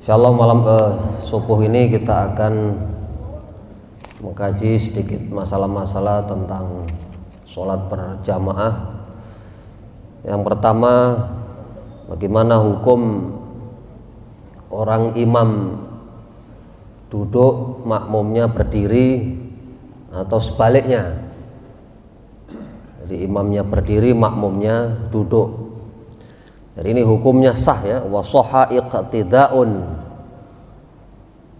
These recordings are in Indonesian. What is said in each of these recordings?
Insyaallah malam subuh ini kita akan mengkaji sedikit masalah-masalah tentang sholat berjamaah. Yang pertama, bagaimana hukum orang imam duduk, makmumnya berdiri, atau sebaliknya. Jadi imamnya berdiri, makmumnya duduk. Jadi ini hukumnya sah ya, wa sahha iqtidaun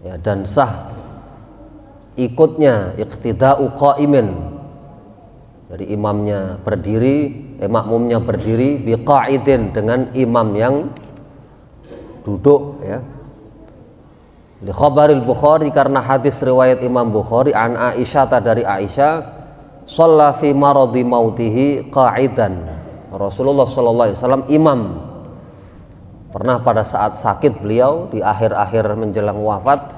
ya, dan sah ikutnya iqtida'u qa'imin. Jadi imamnya berdiri, makmumnya berdiri biqa'idin, dengan imam yang duduk ya. Di khabaril Bukhari, karena hadis riwayat Imam Bukhari an Aisyah, dari Aisyah, shalla fi maradi mautihi qa'idan. Rasulullah sallallahu alaihi wasallam imam pernah pada saat sakit beliau di akhir-akhir menjelang wafat.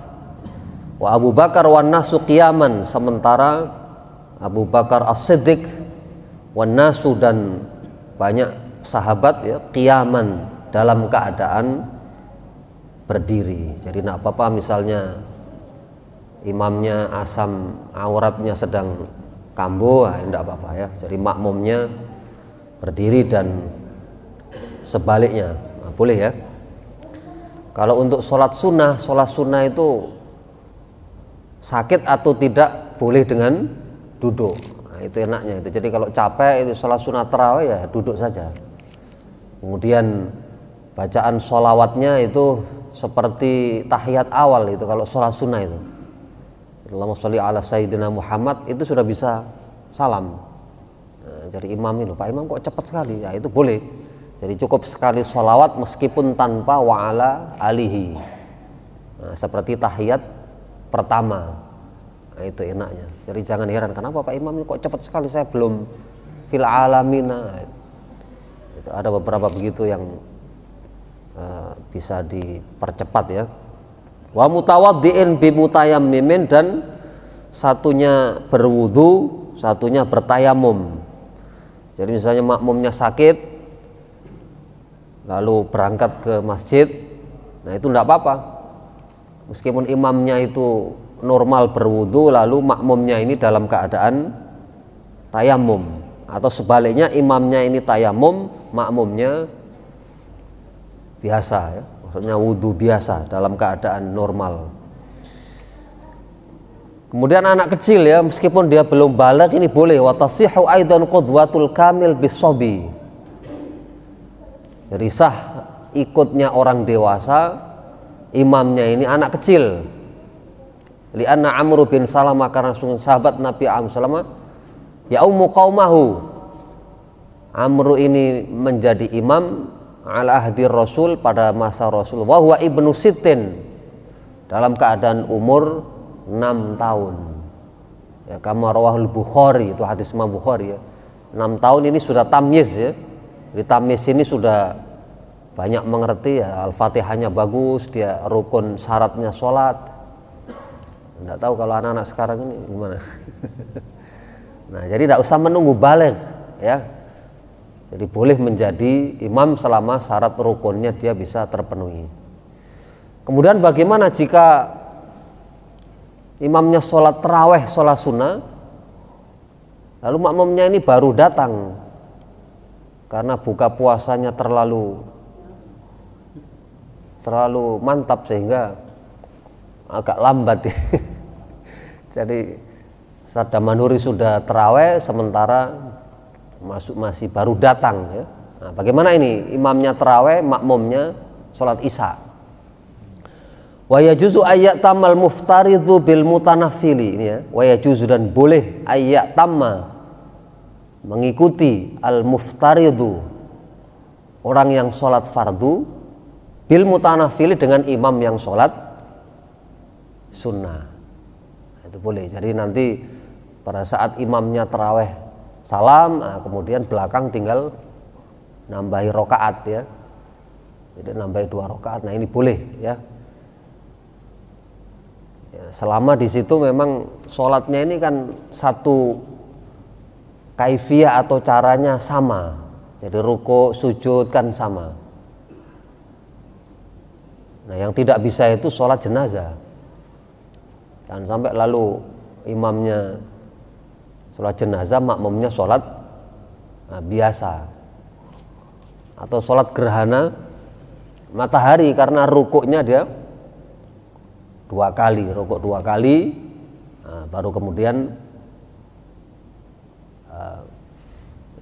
Wa Abu Bakar wan nasu qiyaman, sementara Abu Bakar As-Siddiq wan nasu, dan banyak sahabat ya, qiyaman, dalam keadaan berdiri. Jadi tidak apa-apa misalnya imamnya asam auratnya sedang kambuh, tidak apa-apa ya. Jadi makmumnya berdiri dan sebaliknya, nah, boleh ya. Kalau untuk sholat sunnah itu sakit atau tidak boleh dengan duduk. Nah, itu enaknya itu. Jadi kalau capek itu sholat sunnah tarawih ya duduk saja. Kemudian bacaan sholawatnya itu seperti tahiyat awal itu kalau sholat sunnah itu. Allahumma sholli ala sayyidina Muhammad, itu sudah bisa salam. Nah, jadi imam ini, Pak Imam kok cepat sekali, ya itu boleh. Jadi cukup sekali sholawat meskipun tanpa wa'ala alihi. Nah, seperti tahiyat pertama. Nah, itu enaknya. Jadi jangan heran, kenapa Pak Imam ini kok cepat sekali, saya belum fil alamina. Nah, itu ada beberapa begitu yang bisa dipercepat ya. Wa mutawaddi'in bi mutayammimin, dan satunya berwudu, satunya bertayamum. Jadi misalnya makmumnya sakit lalu berangkat ke masjid, nah itu tidak apa-apa. Meskipun imamnya itu normal berwudu, lalu makmumnya ini dalam keadaan tayamum, atau sebaliknya imamnya ini tayamum, makmumnya biasa ya, maksudnya wudu biasa dalam keadaan normal. Kemudian anak kecil ya, meskipun dia belum baligh ini boleh. Wa tasihhu aidan qudwatul kamil bisobi. Jadi sah ikutnya orang dewasa, imamnya ini anak kecil. Li'anna Amr bin Salamah, karena sahabat Nabi Salamah ya ummu qaumahu, Amr ini menjadi imam ala ahdi Rasul, pada masa Rasul, wa huwa ibnu sittin, dalam keadaan umur 6 tahun ya, kama rawahul Bukhari, itu hadis Imam Bukhari ya. 6 tahun ini sudah tamyiz ya. Di tamyiz ini sudah banyak mengerti ya, Al-Fatihahnya bagus, dia rukun syaratnya sholat. Tidak tahu kalau anak-anak sekarang ini gimana. Nah, jadi tidak usah menunggu baligh ya. Jadi boleh menjadi imam selama syarat rukunnya dia bisa terpenuhi. Kemudian bagaimana jika imamnya sholat taraweh, sholat sunnah, lalu makmumnya ini baru datang karena buka puasanya terlalu mantap sehingga agak lambat ya. Jadi Sada Manuri sudah taraweh, sementara masih baru datang ya. Nah, bagaimana ini imamnya taraweh, makmumnya sholat isya. Wa yajuzu ayat tamal muftaridu bil mutanafili, ini ya. Wa yajuzu, dan boleh ayat tamma, mengikuti al muftaridu, orang yang sholat fardu, bil mutanafili, dengan imam yang sholat sunnah. Itu boleh. Jadi nanti pada saat imamnya taraweh salam, nah kemudian belakang tinggal nambahi rokaat ya. Jadi nambahi 2 rokaat. Nah ini boleh ya. Selama di situ memang sholatnya ini kan satu kaifiyah atau caranya sama. Jadi ruku, sujud kan sama. Nah, yang tidak bisa itu sholat jenazah. Jangan sampai lalu imamnya sholat jenazah, makmumnya sholat biasa. Atau sholat gerhana matahari, karena rukuknya dia 2 kali, rukuk 2 kali, baru kemudian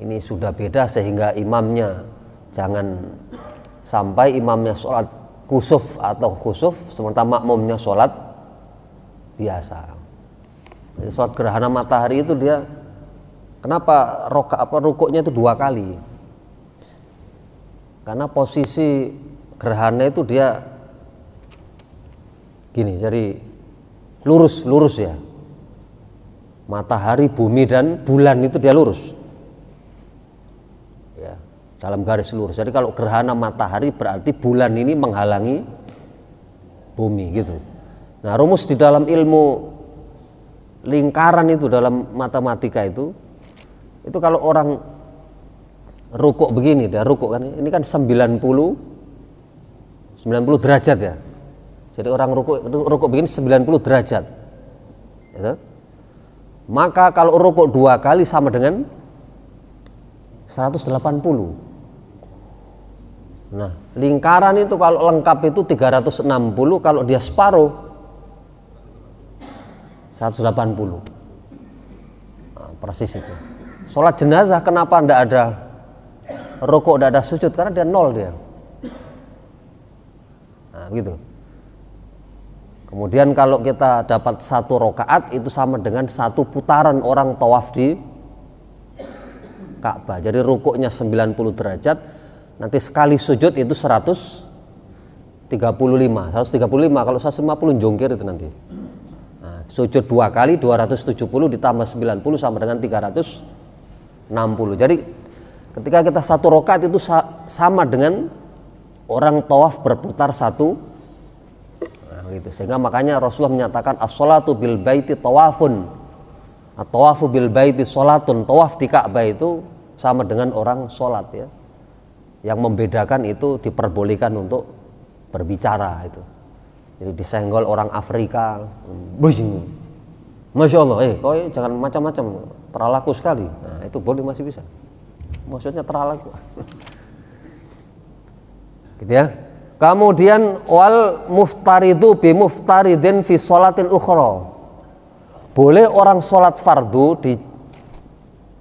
ini sudah beda, sehingga imamnya jangan sampai imamnya sholat kusuf atau khusuf sementara makmumnya sholat biasa. Jadi sholat gerhana matahari itu dia kenapa rukuknya itu 2 kali? Karena posisi gerhana itu dia gini, jadi lurus ya. Matahari, bumi dan bulan itu dia lurus. Ya, dalam garis lurus. Jadi kalau gerhana matahari berarti bulan ini menghalangi bumi gitu. Nah, rumus di dalam ilmu lingkaran itu, dalam matematika itu kalau orang rukuk begini, dia rukuk kan, ini kan 90 derajat ya. Jadi orang rukuk begini 90 derajat. Gitu. Maka kalau rukuk 2 kali sama dengan 180. Nah, lingkaran itu kalau lengkap itu 360, kalau dia separuh 180. Nah, persis itu. Sholat jenazah kenapa ndak ada rukuk, ndak ada sujud? Karena dia 0 dia. Nah, gitu. Kemudian kalau kita dapat 1 rakaat itu sama dengan 1 putaran orang tawaf di Ka'bah. Jadi rukuknya 90 derajat, nanti sekali sujud itu 135. Kalau 150 jongkir itu nanti. Nah, sujud 2 kali 270 ditambah 90 sama dengan 360. Jadi ketika kita 1 rakaat itu sama dengan orang tawaf berputar 1. Gitu. Sehingga makanya Rasulullah menyatakan as-sholatu bil baiti tawafun, at-tawafu bil baiti sholatun. Tawaf di Ka'bah itu sama dengan orang sholat ya. Yang membedakan itu diperbolehkan untuk berbicara itu. Jadi disenggol orang Afrika, Masya Allah, kau jangan macam-macam, terlaku sekali. Nah, itu boleh, masih bisa. Maksudnya terlaku. Gitu ya. Kemudian wal muftaridu bi muftaridin fi sholatin ukhra. Boleh orang sholat fardu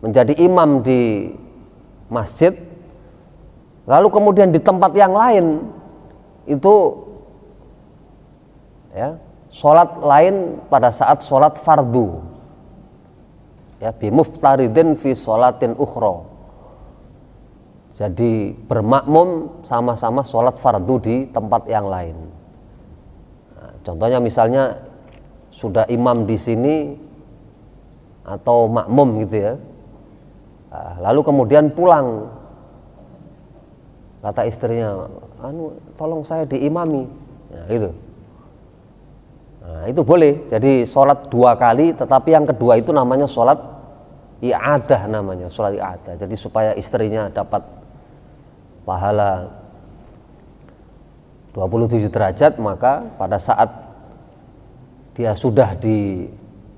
menjadi imam di masjid, lalu kemudian di tempat yang lain itu ya, sholat lain pada saat sholat fardu. Ya, bi muftaridin fi sholatin ukhra. Jadi bermakmum sama-sama sholat fardu di tempat yang lain. Nah, contohnya misalnya sudah imam di sini atau makmum gitu ya. Nah, lalu kemudian pulang, kata istrinya, tolong saya diimami. Nah, gitu. Nah, itu boleh. Jadi sholat 2 kali, tetapi yang kedua itu namanya sholat i'adah namanya, sholat i'adah. Jadi supaya istrinya dapat pahala 27 derajat, maka pada saat dia sudah di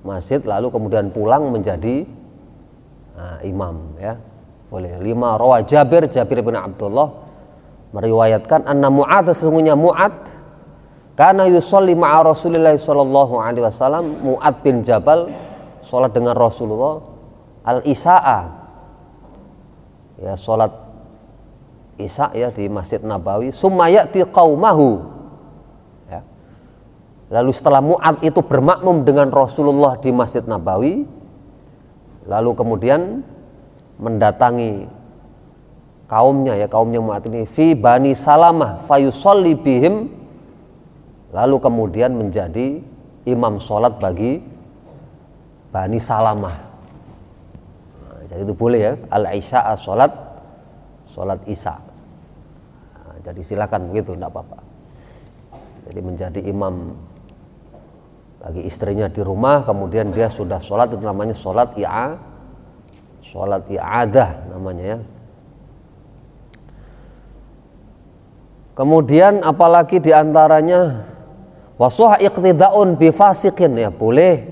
masjid lalu kemudian pulang menjadi imam ya, boleh. 5 rawa Jabir bin Abdullah meriwayatkan anna Mu'adz, sesungguhnya Mu'adz kana yusolli ma'a Rasulillah sallallahu alaihi wasallam. Mu'adz bin Jabal sholat dengan Rasulullah al-Isya'a ya, sholat Isya ya di Masjid Nabawi. Summa ya'ti qaumahu ya. Lalu setelah Mu'adz itu bermakmum dengan Rasulullah di Masjid Nabawi, lalu kemudian mendatangi kaumnya ya, kaumnya Mu'adz ini fi Bani Salamah fayusolli bihim, lalu kemudian menjadi imam sholat bagi Bani Salamah. Nah, jadi itu boleh ya, al-Isya'a, sholat Isya. Nah, jadi silakan begitu, tidak apa-apa. Jadi menjadi imam bagi istrinya di rumah, kemudian dia sudah sholat, itu namanya sholat i'adah namanya ya. Kemudian apalagi diantaranya wasuha iqtidaun bifasikin, ya boleh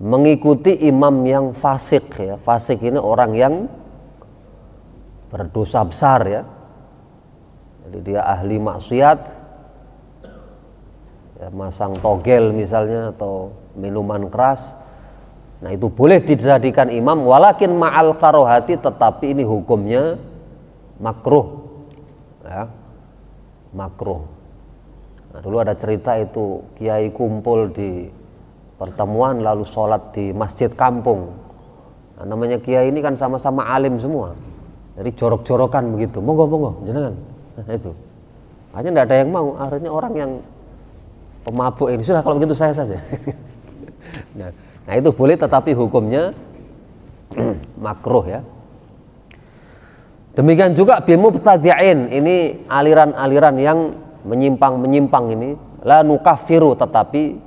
mengikuti imam yang fasik, ya. Fasik ini orang yang berdosa besar, ya. Jadi dia ahli maksiat, ya, masang togel misalnya atau minuman keras. Nah itu boleh dijadikan imam, walakin ma'al karohati, tetapi ini hukumnya makruh, ya, makruh. Nah, dulu ada cerita itu kiai kumpul di pertemuan lalu sholat di masjid kampung. Nah, namanya kiai ini kan sama-sama alim semua, jadi jorok-jorokan begitu, monggo jenengan. Nah, itu hanya tidak ada yang mau, akhirnya orang yang pemabuk ini sudah kalau begitu saya saja. Nah itu boleh, tetapi hukumnya makruh, ya. Demikian juga bimubtadi'in, ini aliran-aliran yang menyimpang ini, la nukafiru, tetapi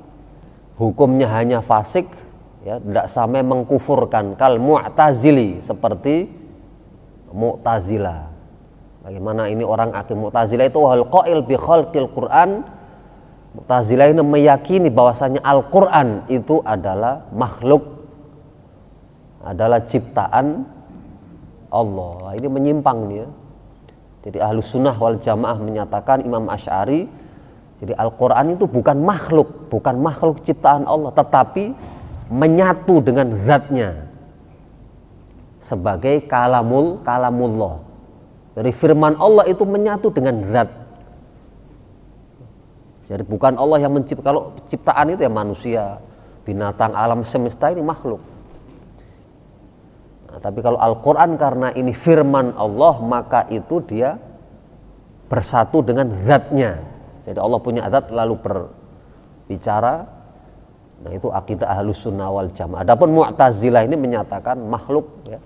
hukumnya hanya fasik, ya, tidak sampai mengkufurkan, kal mu'tazili, seperti Mu'tazilah. Bagaimana ini orang akil Mu'tazilah itu wal qail bi khalqil Quran. Mu'tazilah ini meyakini bahwasanya Al-Quran itu adalah makhluk, adalah ciptaan Allah. Ini menyimpang nih, ya. Jadi Ahlus Sunnah wal Jamaah menyatakan, Imam Asy'ari, jadi Al-Quran itu bukan makhluk ciptaan Allah, tetapi menyatu dengan zatnya sebagai kalamullah. Dari firman Allah itu menyatu dengan zat. Jadi bukan Allah yang mencipta. Kalau ciptaan itu ya manusia, binatang, alam semesta ini makhluk. Nah, tapi kalau Al-Quran karena ini firman Allah, maka itu dia bersatu dengan zatnya. Jadi Allah punya zat lalu berbicara. Nah itu akidah Ahlus Sunnah wal Jamaah. Adapun Mu'tazilah ini menyatakan makhluk, ya.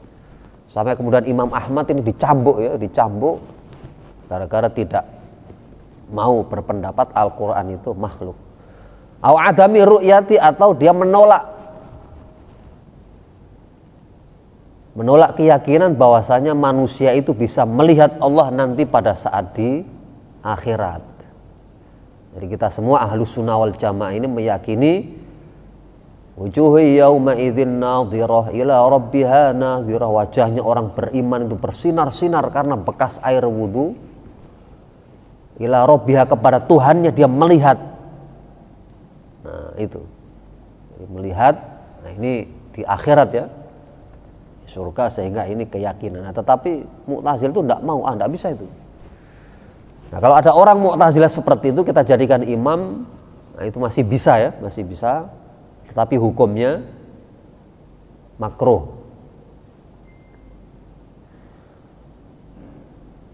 Sampai kemudian Imam Ahmad ini dicambuk gara-gara tidak mau berpendapat Al-Quran itu makhluk. Au adami ru'yati, atau dia menolak keyakinan bahwasanya manusia itu bisa melihat Allah nanti pada saat di akhirat. Jadi kita semua Ahlus Sunnah wal Jamaah ini meyakini wujuhu yauma idzin nadhirah ila rabbiha nadhirah, wajahnya orang beriman itu bersinar-sinar karena bekas air wudu. Ila rabbiha, kepada Tuhannya dia melihat. Nah itu, jadi melihat. Nah ini di akhirat, ya, surga, sehingga ini keyakinan. Nah, tetapi Mu'tazilah itu tidak mau, tidak bisa itu. Nah kalau ada orang Mu'tazilah seperti itu kita jadikan imam, nah itu masih bisa, ya, masih bisa, tetapi hukumnya makruh.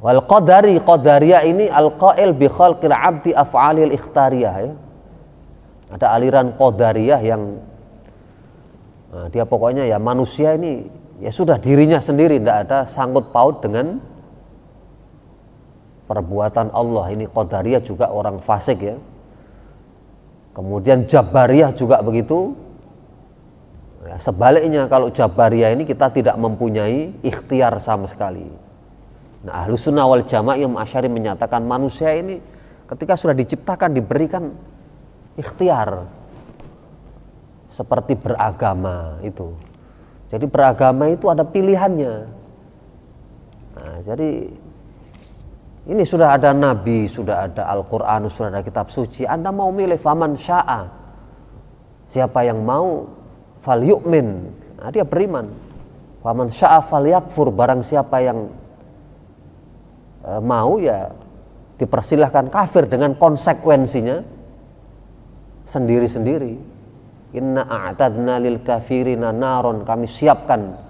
Wal qadariyah ini al-qail bi khalqil abdi af'alil ikhtariyah, ya. Ada aliran qadariyah yang dia pokoknya ya manusia ini ya sudah dirinya sendiri, tidak ada sangkut paut dengan perbuatan Allah. Ini qadariyah juga orang fasik, ya. Kemudian jabariyah juga begitu. Ya, sebaliknya kalau jabariyah ini kita tidak mempunyai ikhtiar sama sekali. Nah, Ahlus Sunnah wal Jamaah Imam Asy'ari menyatakan manusia ini ketika sudah diciptakan diberikan ikhtiar, seperti beragama itu. Jadi beragama itu ada pilihannya. Nah, jadi ini sudah ada Nabi, sudah ada Al-Quran, sudah ada kitab suci. Anda mau milih faman sya'a, siapa yang mau fal yu'min, nah, dia beriman. Faman sya'a fal yakfur, barang siapa yang mau ya dipersilahkan kafir dengan konsekuensinya sendiri-sendiri. Inna a'tadna lil kafirina naron, kami siapkan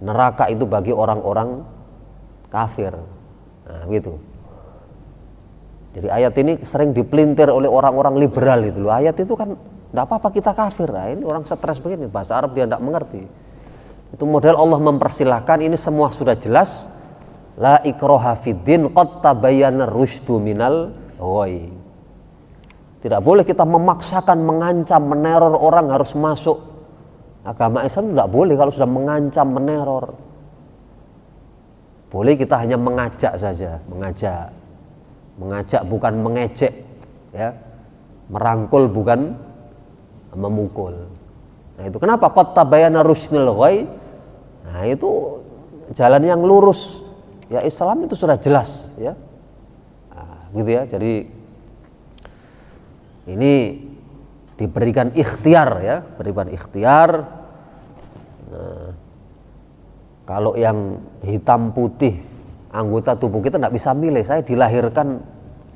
neraka itu bagi orang-orang kafir. Nah gitu. Jadi ayat ini sering dipelintir oleh orang-orang liberal itu loh. Ayat itu kan tidak apa-apa kita kafir. Nah, ini orang stres begini, bahasa Arab dia tidak mengerti. Itu model Allah mempersilahkan, ini semua sudah jelas. La ikraha fiddin qad tabayyana rusydu minal ghayy. Tidak boleh kita memaksakan, mengancam, meneror orang harus masuk agama Islam. Tidak boleh kalau sudah mengancam, meneror. Boleh kita hanya mengajak saja, mengajak bukan mengejek, ya, merangkul bukan memukul. Nah itu kenapa qad tabayyana rusydul ghai? Nah itu jalan yang lurus. Ya Islam itu sudah jelas, ya. Nah, gitu ya. Jadi ini diberikan ikhtiar, ya, berikan ikhtiar. Nah, kalau yang hitam putih anggota tubuh kita tidak bisa milih. Saya dilahirkan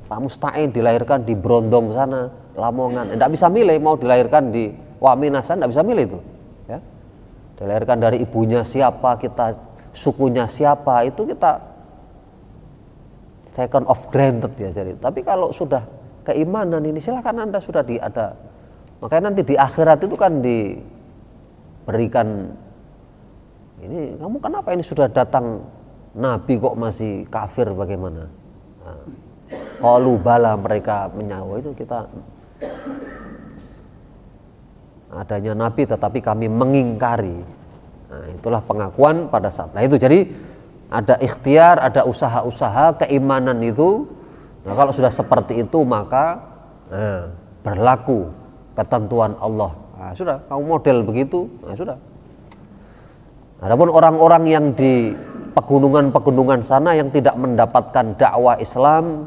Pak Musta'in dilahirkan di Brondong sana, Lamongan, tidak bisa milih mau dilahirkan di Waminasan, tidak bisa milih itu, ya. Dilahirkan dari ibunya siapa, kita sukunya siapa, itu kita second of granted ya. Jadi, tapi kalau sudah keimanan ini silakan Anda sudah ada. Makanya nanti di akhirat itu kan diberikan ini, kamu kenapa ini sudah datang Nabi kok masih kafir bagaimana? Qalu bala, mereka menyawa itu kita adanya Nabi tetapi kami mengingkari. Nah, itulah pengakuan pada saat. Nah itu jadi ada ikhtiar, ada usaha-usaha keimanan itu. Nah kalau sudah seperti itu maka berlaku ketentuan Allah. Nah, sudah, kamu model begitu, nah sudah. Adapun orang-orang yang di pegunungan-pegunungan sana yang tidak mendapatkan dakwah Islam,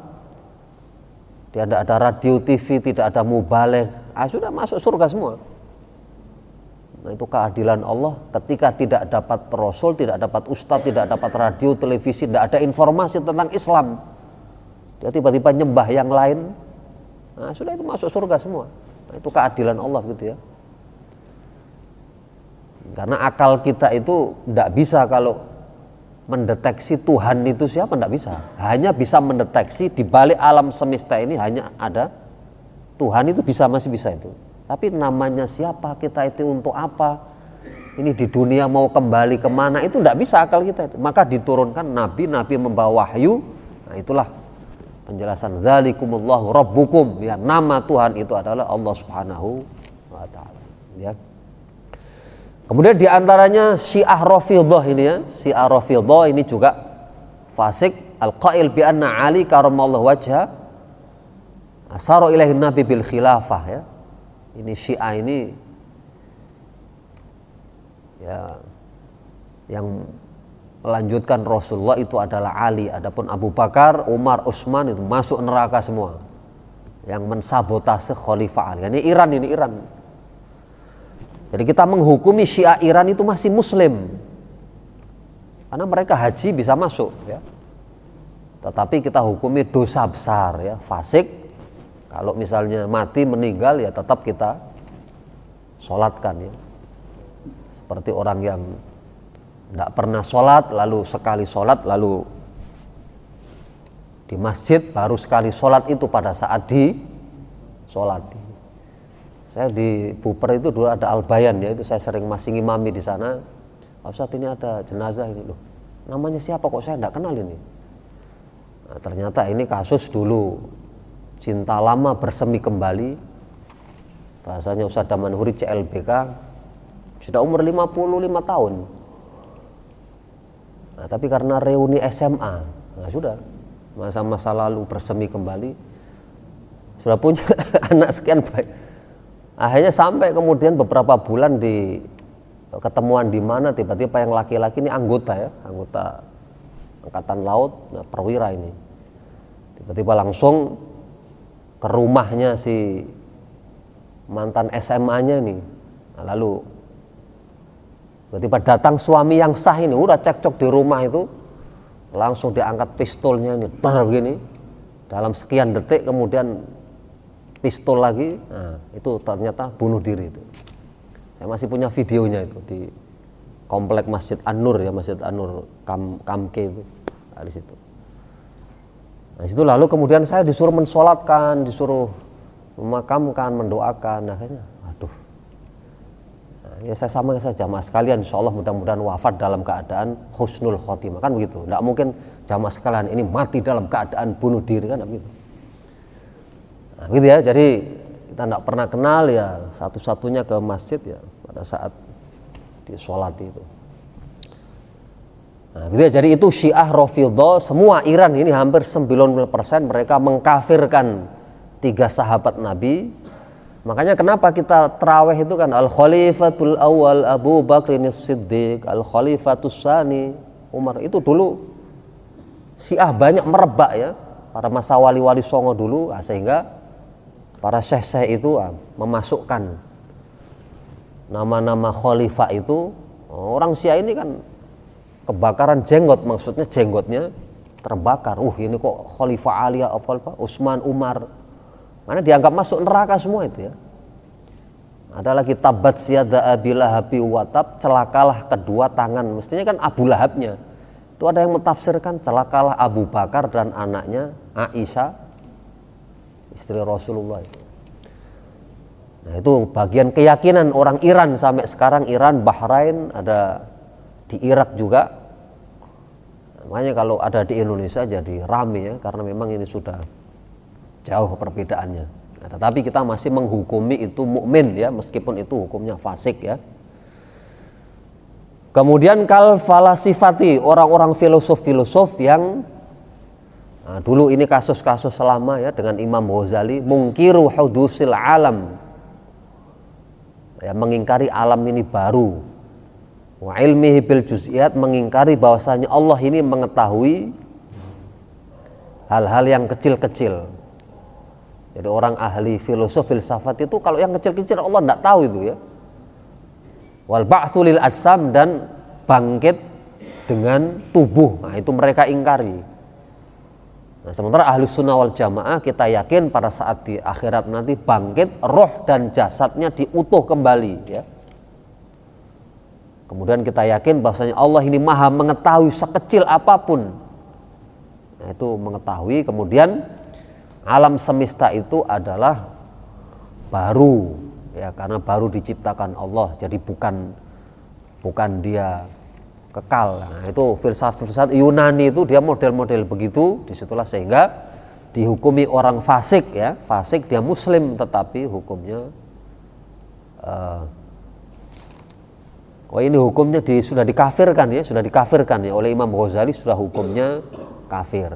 tidak ada radio TV, tidak ada mubaligh, sudah masuk surga semua. Nah, itu keadilan Allah ketika tidak dapat Rasul, tidak dapat Ustadz, tidak dapat radio, televisi, tidak ada informasi tentang Islam. Dia tiba-tiba nyembah yang lain, nah, sudah itu masuk surga semua. Nah, itu keadilan Allah gitu ya. Karena akal kita itu tidak bisa kalau mendeteksi Tuhan itu siapa, tidak bisa. Hanya bisa mendeteksi di balik alam semesta ini hanya ada Tuhan, itu bisa, masih bisa itu. Tapi namanya siapa, kita itu untuk apa, ini di dunia mau kembali kemana, itu tidak bisa akal kita itu. Maka diturunkan nabi-nabi membawa wahyu. Nah itulah penjelasan dzalikumullahu rabbukum, ya, nama Tuhan itu adalah Allah Subhanahu wa taala, ya. Kemudian diantaranya Syiah Rafidhah ini ya, Syiah Rafidhah ini juga fasik, al-qail bi anna Ali karamallahu wajha asara ilaihi nabi bil khilafah, ya. Ini Syiah ini ya yang melanjutkan Rasulullah itu adalah Ali, adapun Abu Bakar, Umar, Utsman itu masuk neraka semua. Yang mensabotase Khalifah Ali. Ini Iran. Jadi kita menghukumi Syiah Iran itu masih Muslim, karena mereka haji bisa masuk, ya. Tetapi kita hukumi dosa besar, ya, fasik. Kalau misalnya mati meninggal ya tetap kita sholatkan, ya. Seperti orang yang tidak pernah sholat, lalu sekali sholat, lalu di masjid baru sekali sholat itu pada saat di sholati. Saya di Buper itu dulu ada Al-Bayan, ya, itu saya sering masih ngimami di sana. Ustadz ini ada jenazah ini, loh, namanya siapa kok saya tidak kenal ini. Nah, ternyata ini kasus dulu cinta lama bersemi kembali, bahasanya Ustadz Damanhuri CLBK, sudah umur 55 tahun. Nah, tapi karena reuni SMA, nah sudah masa-masa lalu bersemi kembali, sudah punya anak sekian baik. Akhirnya sampai kemudian beberapa bulan di ketemuan di mana tiba-tiba yang laki-laki ini anggota, ya, anggota Angkatan Laut, nah, perwira ini. Tiba-tiba langsung ke rumahnya si mantan SMA-nya ini. Nah, lalu tiba-tiba datang suami yang sah ini, udah cekcok di rumah itu, langsung diangkat pistolnya ini, begini. Dalam sekian detik kemudian pistol lagi, nah, itu ternyata bunuh diri itu. Saya masih punya videonya itu di komplek Masjid An-Nur, ya, Masjid An-Nur Kamke itu, nah, di situ. Nah, situ lalu kemudian saya disuruh mensolatkan, disuruh memakamkan, mendoakan, akhirnya, aduh. Nah, ya saya sama saja jamaah sekalian, insya Allah mudah-mudahan wafat dalam keadaan husnul khotimah, kan begitu. Tidak mungkin jamaah sekalian ini mati dalam keadaan bunuh diri, kan begitu. Nah, gitu ya, jadi kita tidak pernah kenal, ya, satu-satunya ke masjid, ya, pada saat disolati itu. Nah, gitu ya. Jadi itu Syiah Rafidhah, semua Iran ini hampir 90% mereka mengkafirkan 3 sahabat Nabi. Makanya kenapa kita terawih itu kan Al-Khalifatul Awal Abu Bakrin As-Siddiq, Al-Khalifatus Tsani Umar. Itu dulu Syiah banyak merebak ya, para masa wali-wali songo dulu, sehingga para syekh-syekh itu memasukkan nama-nama khalifah itu. Orang Syiah ini kan kebakaran jenggot, maksudnya jenggotnya terbakar. Ini kok Khalifah Ali, Utsman, Umar. Karena dianggap masuk neraka semua itu ya. Ada lagi tabat siyada Abi Lahabi wa tab, celakalah kedua tangan. Mestinya kan Abu Lahabnya. Itu ada yang mentafsirkan celakalah Abu Bakar dan anaknya Aisyah, istri Rasulullah. Nah, itu bagian keyakinan orang Iran sampai sekarang. Iran, Bahrain, ada di Irak juga. Makanya kalau ada di Indonesia jadi rame ya, karena memang ini sudah jauh perbedaannya. Nah, tetapi kita masih menghukumi itu mukmin ya, meskipun itu hukumnya fasik ya. Kemudian kal falasifati, orang-orang filosof-filosof yang dulu ini kasus-kasus lama ya, dengan Imam Ghazali, mungkiru hudusil alam, ya, mengingkari alam ini baru. Wa ilmihi bil juz'iyat, mengingkari bahwasanya Allah ini mengetahui hal-hal yang kecil-kecil. Jadi orang ahli filosof filsafat itu kalau yang kecil-kecil Allah tidak tahu itu ya. Wal ba'tsu lil ajsam, dan bangkit dengan tubuh. Nah, itu mereka ingkari. Nah, sementara ahli sunnah wal jamaah kita yakin pada saat di akhirat nanti bangkit, roh dan jasadnya diutuh kembali ya. Kemudian kita yakin bahwasanya Allah ini maha mengetahui sekecil apapun. Nah, itu mengetahui. Kemudian alam semesta itu adalah baru ya, karena baru diciptakan Allah, jadi bukan dia kekal. Nah, itu filsafat Yunani itu dia model-model begitu. Disitulah sehingga dihukumi orang fasik ya, fasik dia muslim tetapi hukumnya ini hukumnya sudah dikafirkan ya, oleh Imam Ghazali, sudah hukumnya kafir.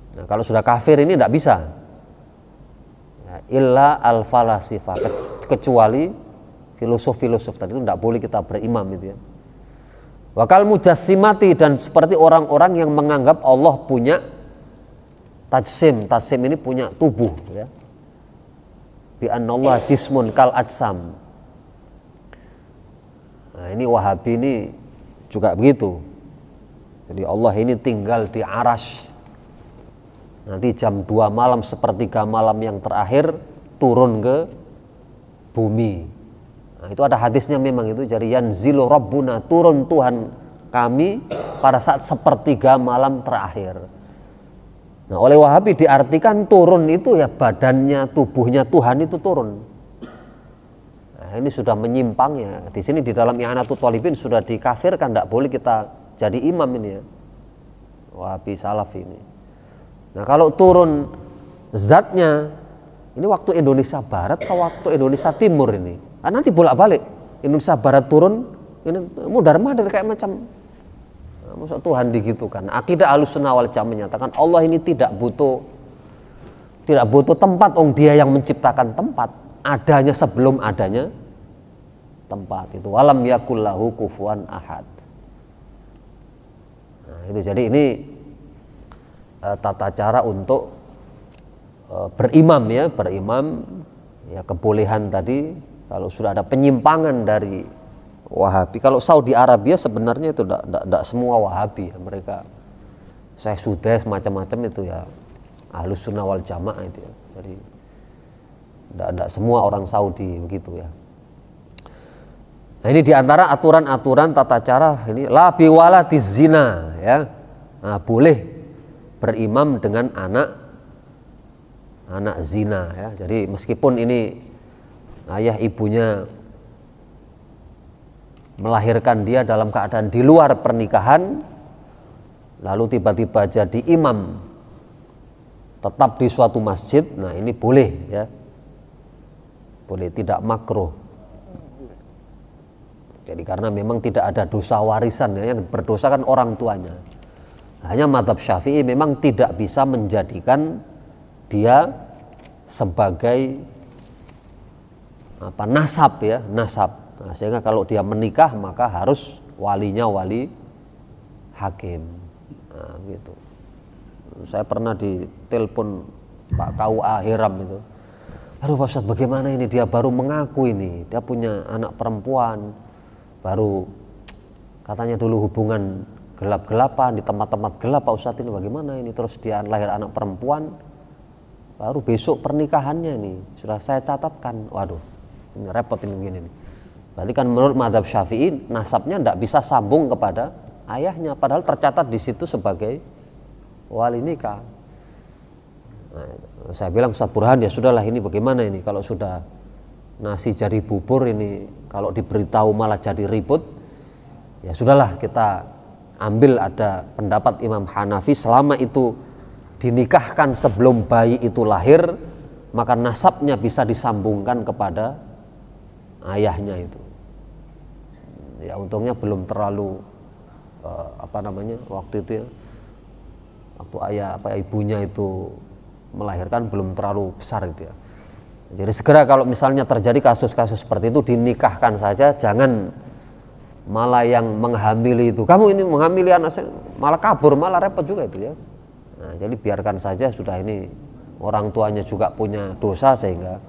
Nah, kalau sudah kafir ini tidak bisa ya, illa al-falasifah, kecuali filosof-filosof tadi itu tidak boleh kita berimam itu ya. Wakal mujassimati, dan seperti orang-orang yang menganggap Allah punya tajsim ini punya tubuh ya. Bi annallah jismun kal ajsam. Nah, ini Wahabi ini juga begitu. Jadi Allah ini tinggal di arasy. Nanti jam 2 malam, sepertiga malam yang terakhir turun ke bumi. Nah, itu ada hadisnya memang itu. Jadi yanzilu rabbuna, turun Tuhan kami pada saat sepertiga malam terakhir. Nah, oleh Wahabi diartikan turun itu ya badannya, tubuhnya Tuhan itu turun. Nah, ini sudah menyimpang ya. Di sini di dalam I'anatul Thalibin sudah dikafirkan, tidak boleh kita jadi imam ini ya. Wahabi salaf ini. Nah, kalau turun zatnya, ini waktu Indonesia Barat atau waktu Indonesia Timur ini? Nah, nanti bolak-balik Indonesia Barat turun, ini mudar-madir kayak macam masa Tuhan digitukan. Akidah Ahlussunnah wal Jamaah menyatakan Allah ini tidak butuh tempat. Dia yang menciptakan tempat, adanya sebelum adanya tempat. Itu walam yakul lahu kufuwan ahad. Nah, itu jadi ini tata cara untuk berimam ya, kebolehan tadi kalau sudah ada penyimpangan dari Wahabi. Kalau Saudi Arabia sebenarnya itu tidak semua Wahabi ya, mereka Syekh Sudes macam-macam itu ya Ahlus Sunnah wal Jamaah itu ya. Jadi tidak semua orang Saudi begitu ya. Nah, ini diantara aturan-aturan tata cara ini, la biwaladiz zina ya. Nah, boleh berimam dengan anak zina ya. Jadi meskipun ini ayah ibunya melahirkan dia dalam keadaan di luar pernikahan, lalu tiba-tiba jadi imam tetap di suatu masjid, nah ini boleh ya, boleh, tidak makruh. Jadi karena memang tidak ada dosa warisan ya, yang berdosa kan orang tuanya. Hanya mazhab Syafi'i memang tidak bisa menjadikan dia sebagai nasab ya, nasab. Nah, sehingga kalau dia menikah maka harus walinya wali hakim. Nah, gitu. Saya pernah ditelepon Pak KUA Hiram itu. Aduh Pak Ustadz, bagaimana ini, dia baru mengaku ini, dia punya anak perempuan, baru katanya dulu hubungan gelap-gelapan di tempat-tempat gelap Pak Ustadz, ini bagaimana ini, terus dia lahir anak perempuan, baru besok pernikahannya ini, sudah saya catatkan. Waduh, ini repot ini begini nih. Berarti kan menurut mazhab Syafi'i nasabnya tidak bisa sambung kepada ayahnya, padahal tercatat di situ sebagai wali nikah. Nah, saya bilang Ustadz Burhan, ya sudahlah, ini bagaimana ini kalau sudah nasi jadi bubur ini, kalau diberitahu malah jadi ribut, ya sudahlah, kita ambil ada pendapat Imam Hanafi, selama itu dinikahkan sebelum bayi itu lahir, maka nasabnya bisa disambungkan kepada ayahnya itu. Ya untungnya belum terlalu waktu itu ya, waktu ibunya itu melahirkan belum terlalu besar gitu ya. Jadi segera kalau misalnya terjadi kasus-kasus seperti itu, dinikahkan saja, jangan malah yang menghamili itu, kamu ini menghamili anak saya, malah kabur, malah repot juga itu ya. Nah, jadi biarkan saja, sudah ini orang tuanya juga punya dosa sehingga